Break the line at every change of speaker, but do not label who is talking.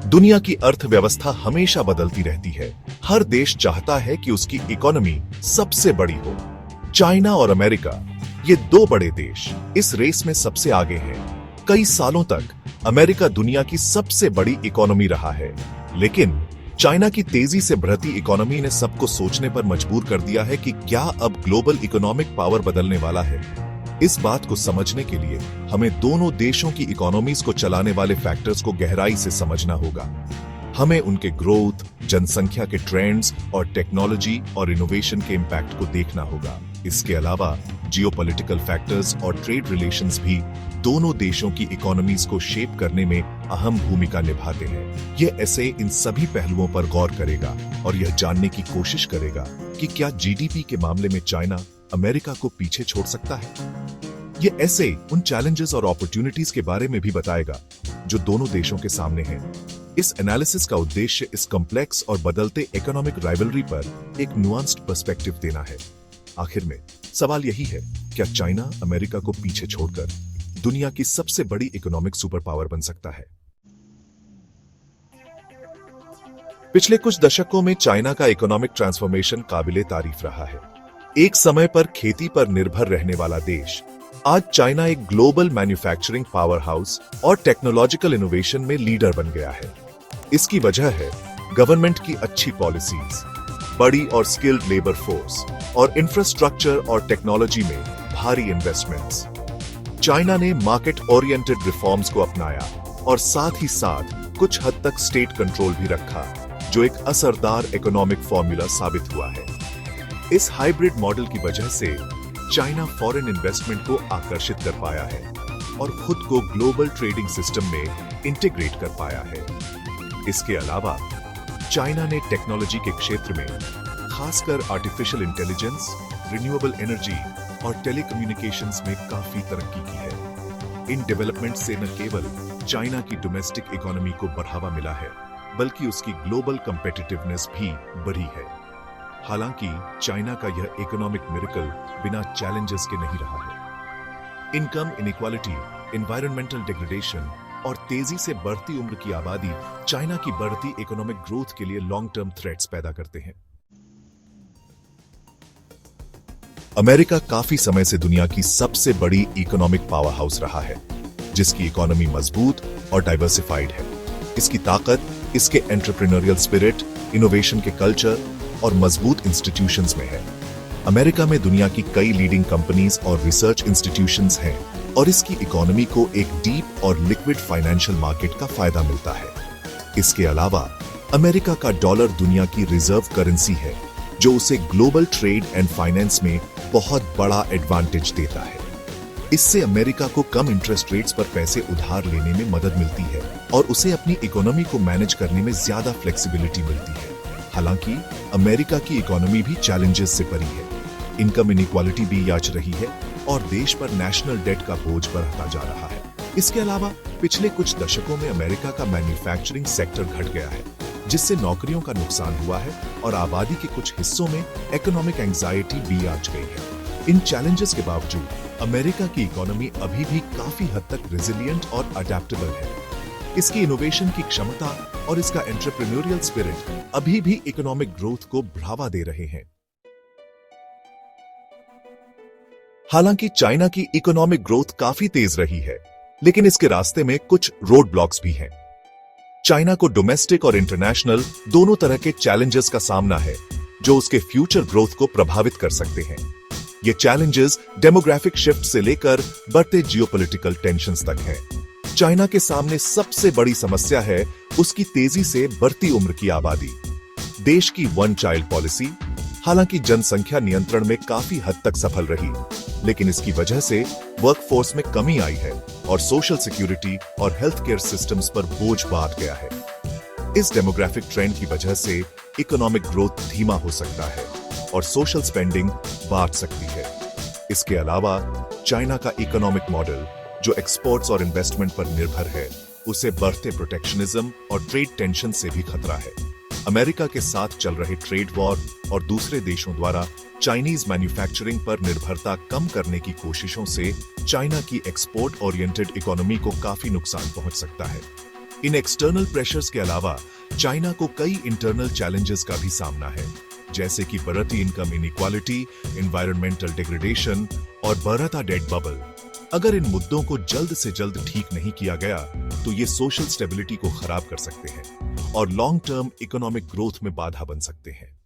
दुनिया की अर्थव्यवस्था हमेशा बदलती रहती है। हर देश चाहता है कि उसकी इकोनॉमी सबसे बड़ी हो। चाइना और अमेरिका, ये दो बड़े देश इस रेस में सबसे आगे हैं। कई सालों तक अमेरिका दुनिया की सबसे बड़ी इकोनॉमी रहा है, लेकिन चाइना की तेजी से बढ़ती इकोनॉमी ने सबको सोचने पर मजबूर कर दिया है कि क्या अब ग्लोबल इकोनॉमिक पावर बदलने वाला है। इस बात को समझने के लिए हमें दोनों देशों की इकोनॉमीज को चलाने वाले फैक्टर्स को गहराई से समझना होगा। हमें उनके ग्रोथ, जनसंख्या के ट्रेंड्स और टेक्नोलॉजी और इनोवेशन के इम्पैक्ट को देखना होगा। इसके अलावा जियोपॉलिटिकल फैक्टर्स और ट्रेड रिलेशंस भी दोनों देशों की इकोनॉमीज को शेप करने में अहम भूमिका निभाते हैं। ये ऐसे इन सभी पहलुओं पर गौर करेगा और यह जानने की कोशिश करेगा कि क्या जीडीपी के मामले में चाइना अमेरिका को पीछे छोड़ सकता है। ये ऐसे उन चैलेंजेस और अपॉर्चुनिटीज के बारे में भी बताएगा जो दोनों देशों के सामने हैं। इस एनालिसिस का उद्देश्य इस कॉम्प्लेक्स और बदलते इकोनॉमिक राइवलरी पर एक नुआंस्ड पर्सपेक्टिव देना है। आखिर में सवाल यही है, क्या चाइना अमेरिका को पीछे छोड़कर दुनिया की सबसे बड़ी इकोनॉमिक सुपर पावर बन सकता है? पिछले कुछ दशकों में चाइना का इकोनॉमिक ट्रांसफॉर्मेशन काबिले तारीफ रहा है। एक समय पर खेती पर निर्भर रहने वाला देश आज चाइना एक ग्लोबल मैन्युफैक्चरिंग पावर हाउस और टेक्नोलॉजिकल इनोवेशन में लीडर बन गया है। इसकी वजह है गवर्नमेंट की अच्छी पॉलिसीज, बड़ी और स्किल्ड लेबर फोर्स और इंफ्रास्ट्रक्चर और टेक्नोलॉजी में भारी इन्वेस्टमेंट्स। चाइना ने मार्केट ओरिएंटेड रिफॉर्म्स को अपनाया और साथ ही साथ कुछ हद तक स्टेट कंट्रोल भी रखा, जो एक असरदार इकोनॉमिक फॉर्मूला साबित हुआ है। इस हाइब्रिड मॉडल की वजह से चाइना फॉरेन इन्वेस्टमेंट को आकर्षित कर पाया है और खुद को ग्लोबल ट्रेडिंग सिस्टम में इंटीग्रेट कर पाया है। इसके अलावा चाइना ने टेक्नोलॉजी के क्षेत्र में खासकर आर्टिफिशियल इंटेलिजेंस, रिन्यूएबल एनर्जी और टेलीकम्युनिकेशंस में काफी तरक्की की है। इन डेवलपमेंट से न केवल चाइना की डोमेस्टिक इकोनॉमी को बढ़ावा मिला है, बल्कि उसकी ग्लोबल कम्पिटिटिवनेस भी बढ़ी है। हालांकि चाइना का यह इकोनॉमिक मिरेकल बिना चैलेंजेस के नहीं रहा है। इनकम इनइक्वालिटी, एनवायरमेंटल डिग्रेडेशन और तेजी से बढ़ती उम्र की आबादी चाइना की बढ़ती इकोनॉमिक ग्रोथ के लिए लॉन्ग टर्म थ्रेट्स पैदा करते हैं। अमेरिका काफी समय से दुनिया की सबसे बड़ी इकोनॉमिक पावर हाउस रहा है, जिसकी इकोनॉमी मजबूत और डाइवर्सिफाइड है। इसकी ताकत इसके एंटरप्रेन्योरियल स्पिरिट, इनोवेशन के कल्चर और मजबूत इंस्टीट्यूशंस में है। अमेरिका में दुनिया की कई लीडिंग कंपनीज और रिसर्च इंस्टीट्यूशंस हैं और इसकी इकोनॉमी को एक डीप और लिक्विड फाइनेंशियल मार्केट का फायदा मिलता है। इसके अलावा अमेरिका का डॉलर दुनिया की रिजर्व करेंसी है, जो उसे ग्लोबल ट्रेड एंड फाइनेंस में बहुत बड़ा एडवांटेज देता है। इससे अमेरिका को कम इंटरेस्ट रेट्स पर पैसे उधार लेने में मदद मिलती है और उसे अपनी इकोनॉमी को मैनेज करने में ज्यादा फ्लेक्सिबिलिटी मिलती है। हालांकि अमेरिका की इकोनॉमी भी चैलेंजेस से भरी है। इनकम इनइक्वालिटी भी याच रही है और देश पर नेशनल डेट का बोझ बढ़ता जा रहा है। इसके अलावा पिछले कुछ दशकों में अमेरिका का मैन्युफैक्चरिंग सेक्टर घट गया है, जिससे नौकरियों का नुकसान हुआ है और आबादी के कुछ हिस्सों में इकोनॉमिक एंजाइटी भी आच गई है। इन चैलेंजेस के बावजूद अमेरिका की इकोनॉमी अभी भी काफी हद तक रेजिलिएंट और अडेप्टेबल है। इसकी इनोवेशन की क्षमता और इसका एंटरप्रेन्योरियल स्पिरिट अभी भी इकोनॉमिक ग्रोथ को बढ़ावा दे रहे हैं। हालांकि चाइना की इकोनॉमिक ग्रोथ काफी तेज रही है, लेकिन इसके रास्ते में कुछ रोड ब्लॉक्स भी हैं। चाइना को डोमेस्टिक और इंटरनेशनल दोनों तरह के चैलेंजेस का सामना है, जो उसके फ्यूचर ग्रोथ को प्रभावित कर सकते हैं। ये चैलेंजेस डेमोग्राफिक शिफ्ट से लेकर बढ़ते जियोपॉलिटिकल टेंशंस तक हैं। चाइना के सामने सबसे बड़ी समस्या है उसकी तेजी से बढ़ती उम्र की आबादी। देश की वन चाइल्ड पॉलिसी हालांकि जनसंख्या नियंत्रण में काफी हद तक सफल रही, लेकिन इसकी वजह से वर्कफोर्स में कमी आई है और सोशल सिक्योरिटी और हेल्थ केयर सिस्टम्स पर बोझ बढ़ गया है। इस डेमोग्राफिक ट्रेंड की वजह से इकोनॉमिक ग्रोथ धीमा हो सकता है और सोशल स्पेंडिंग बढ़ सकती है। इसके अलावा चाइना का इकोनॉमिक मॉडल, जो एक्सपोर्ट्स और इन्वेस्टमेंट पर निर्भर है, उसे बढ़ते प्रोटेक्शनिज्म और ट्रेड टेंशन से भी खतरा है। अमेरिका के साथ चल रहे ट्रेड वॉर और दूसरे देशों द्वारा चाइनीज मैन्युफैक्चरिंग पर निर्भरता कम करने की कोशिशों से चाइना की एक्सपोर्ट ओरिएंटेड इकोनॉमी को काफी नुकसान पहुंच सकता है। इन एक्सटर्नल प्रेशर्स के अलावा चाइना को कई इंटरनल चैलेंजेस का भी सामना है, जैसे कि बढ़ती इनकम इनइक्वालिटी, एनवायरमेंटल डिग्रेडेशन और बढ़ता डेट बबल। अगर इन मुद्दों को जल्द से जल्द ठीक नहीं किया गया तो ये सोशल स्टेबिलिटी को खराब कर सकते हैं और लॉन्ग टर्म इकोनॉमिक ग्रोथ में बाधा बन सकते हैं।